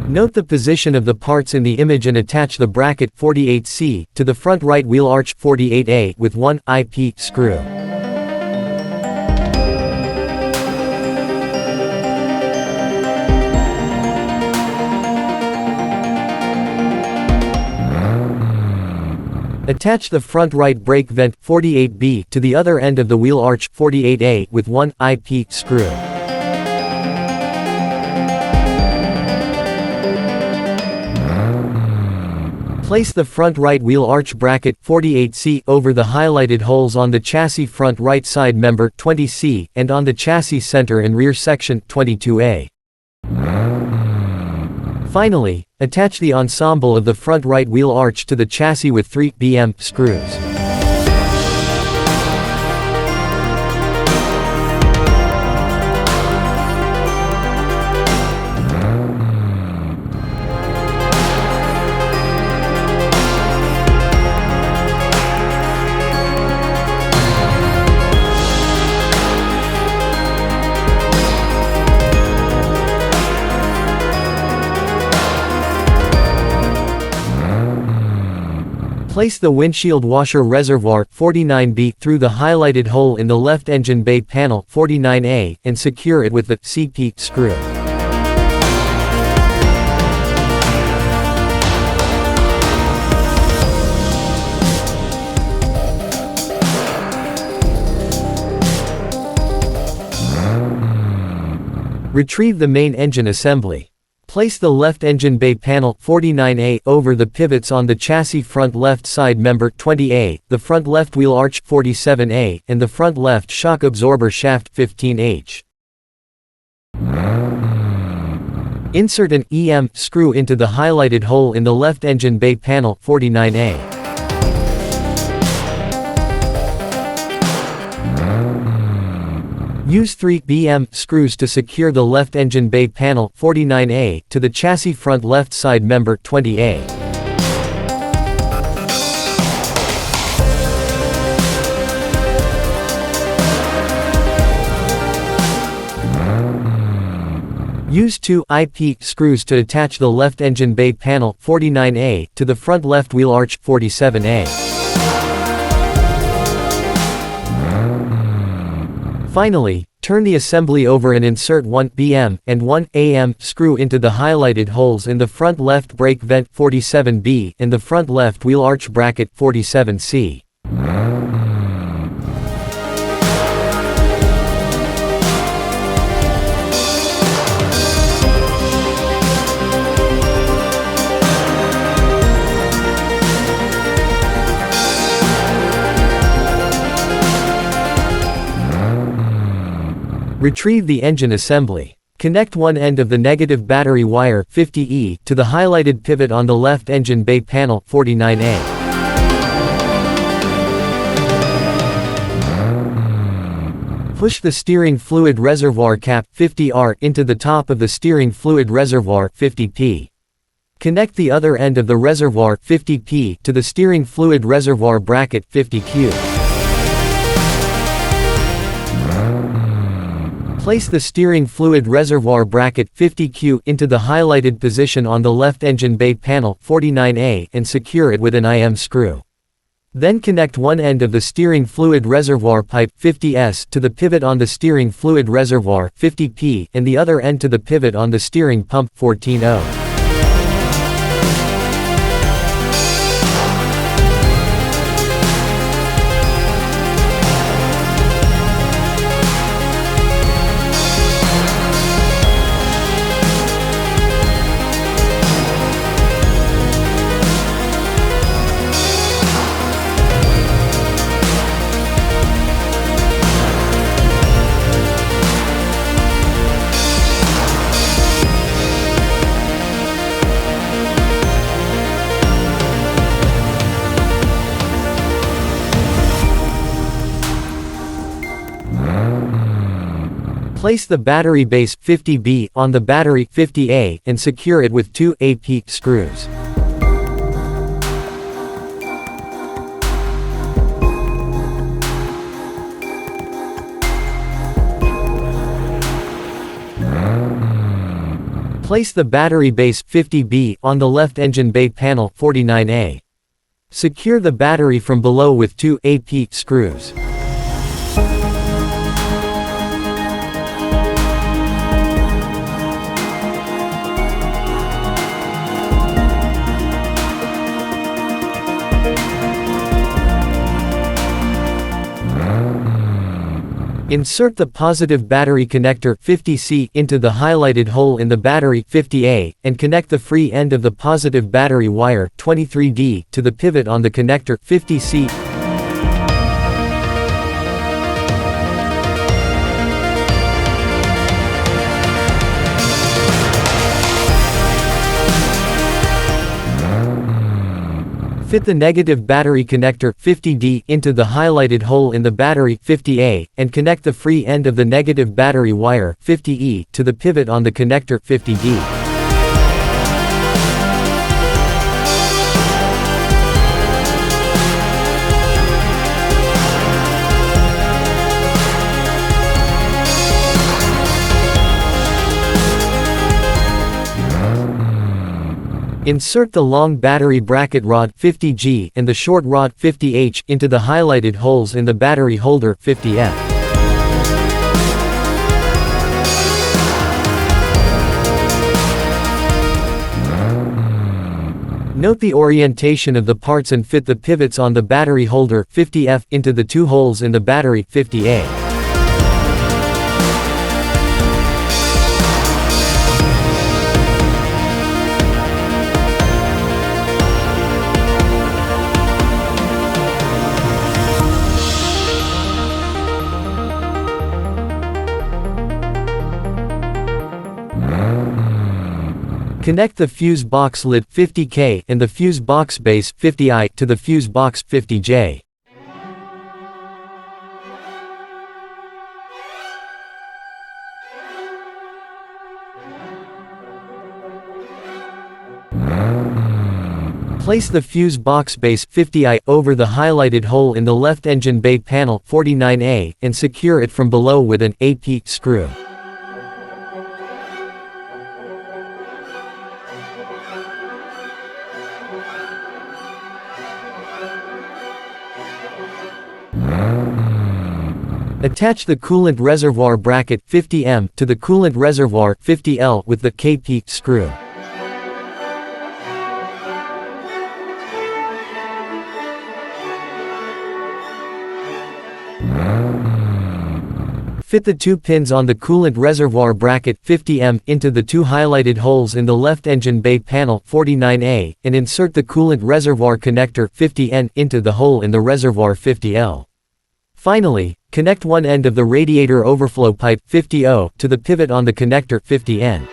Note the position of the parts in the image and attach the bracket 48C to the front right wheel arch 48A with one IP screw. Attach the front right brake vent 48B to the other end of the wheel arch 48A with one IP screw. Place the front right wheel arch bracket 48C over the highlighted holes on the chassis front right side member 20C and on the chassis center and rear section 22A. Finally, attach the ensemble of the front right wheel arch to the chassis with 3mm screws. Place the windshield washer reservoir 49B through the highlighted hole in the left engine bay panel 49A and secure it with the CP screw. Retrieve the main engine assembly. Place the left engine bay panel 49A over the pivots on the chassis front left side member 20A, the front left wheel arch 47A, and the front left shock absorber shaft 15H. Insert an EM screw into the highlighted hole in the left engine bay panel 49A. Use 3mm screws to secure the left engine bay panel 49A to the chassis front left side member 20A. Use 2 IP screws to attach the left engine bay panel 49A to the front left wheel arch 47A. Finally, turn the assembly over and insert 1mm and 1AM screw into the highlighted holes in the front left brake vent 47B and the front left wheel arch bracket 47C. Retrieve the engine assembly. Connect one end of the negative battery wire 50E to the highlighted pivot on the left engine bay panel 49A. Push the steering fluid reservoir cap 50R into the top of the steering fluid reservoir 50P. Connect the other end of the reservoir 50P to the steering fluid reservoir bracket 50Q. Place the steering fluid reservoir bracket 50Q into the highlighted position on the left engine bay panel 49A and secure it with an IM screw. Then connect one end of the steering fluid reservoir pipe 50S to the pivot on the steering fluid reservoir 50P and the other end to the pivot on the steering pump 14O. Place the battery base 50B on the battery 50A and secure it with 2 AP screws. Place the battery base 50B on the left engine bay panel 49A. Secure the battery from below with 2 AP screws. Insert the positive battery connector 50C into the highlighted hole in the battery 50A, and connect the free end of the positive battery wire 23D to the pivot on the connector 50C. Fit the negative battery connector 50D into the highlighted hole in the battery 50A, and connect the free end of the negative battery wire 50E to the pivot on the connector 50D. Insert the long battery bracket rod 50G and the short rod 50H into the highlighted holes in the battery holder 50F. Note the orientation of the parts and fit the pivots on the battery holder 50F into the 2 holes in the battery 50A. Connect the fuse box lid 50K and the fuse box base 50I to the fuse box 50J. Place the fuse box base 50I over the highlighted hole in the left engine bay panel 49A and secure it from below with an AP screw. Attach the coolant reservoir bracket 50M to the coolant reservoir 50L with the KP screw. Fit the 2 pins on the coolant reservoir bracket 50M into the 2 highlighted holes in the left engine bay panel 49A, and insert the coolant reservoir connector 50N into the hole in the reservoir 50L. Finally, connect one end of the radiator overflow pipe 50O to the pivot on the connector 50N.